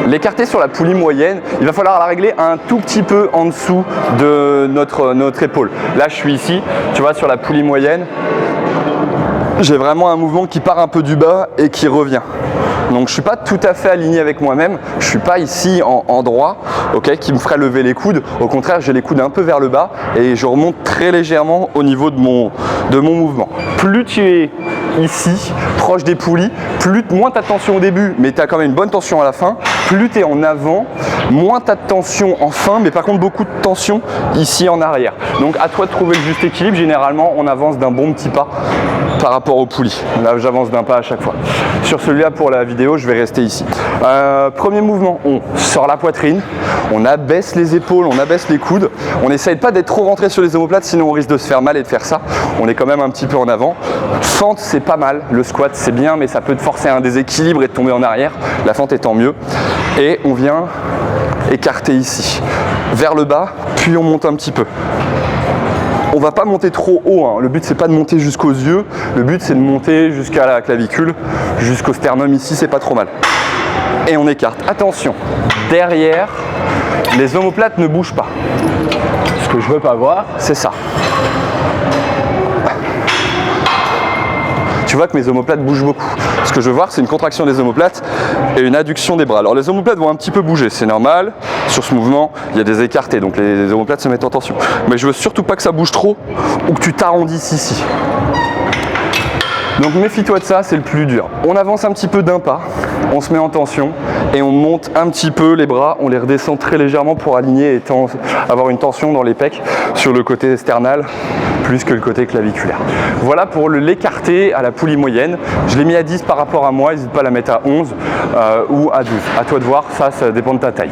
L'écarté sur la poulie moyenne, il va falloir la régler un tout petit peu en dessous de notre épaule. Là, je suis ici, tu vois, sur la poulie moyenne, j'ai vraiment un mouvement qui part un peu du bas et qui revient. Donc je ne suis pas tout à fait aligné avec moi-même, je ne suis pas ici en droit, okay, qui me ferait lever les coudes. Au contraire, j'ai les coudes un peu vers le bas et je remonte très légèrement au niveau de mon mouvement. Plus tu es ici, proche des poulies, moins tu as de tension au début, mais tu as quand même une bonne tension à la fin. Plus tu es en avant, moins tu as de tension en fin, mais par contre beaucoup de tension ici en arrière. Donc à toi de trouver le juste équilibre. Généralement, on avance d'un bon petit pas par rapport aux poulies. Là, j'avance d'un pas à chaque fois. Sur celui-là, pour la vidéo, je vais rester ici. Premier mouvement, on sort la poitrine, on abaisse les épaules, on abaisse les coudes. On n'essaye pas d'être trop rentré sur les omoplates, sinon on risque de se faire mal et de faire ça. On est quand même un petit peu en avant. Fente, c'est pas mal. Le squat, c'est bien, mais ça peut te forcer à un déséquilibre et de tomber en arrière. La fente étant mieux. Et on vient écarter ici, vers le bas, puis on monte un petit peu. On va pas monter trop haut, hein. Le but c'est pas de monter jusqu'aux yeux, le but c'est de monter jusqu'à la clavicule, jusqu'au sternum ici, c'est pas trop mal. Et on écarte. Attention, derrière, les omoplates ne bougent pas. Ce que je veux pas voir, c'est ça. Tu vois que mes omoplates bougent beaucoup. Ce que je veux voir, c'est une contraction des omoplates et une adduction des bras. Alors les omoplates vont un petit peu bouger, c'est normal. Sur ce mouvement, il y a des écartés, donc les omoplates se mettent en tension. Mais je veux surtout pas que ça bouge trop ou que tu t'arrondisses ici. Donc méfie-toi de ça, c'est le plus dur. On avance un petit peu d'un pas, on se met en tension et on monte un petit peu les bras, on les redescend très légèrement pour aligner et avoir une tension dans les pecs sur le côté sternal plus que le côté claviculaire. Voilà pour l'écarté à la poulie moyenne. Je l'ai mis à 10 par rapport à moi, n'hésite pas à la mettre à 11 ou à 12. À toi de voir, ça dépend de ta taille.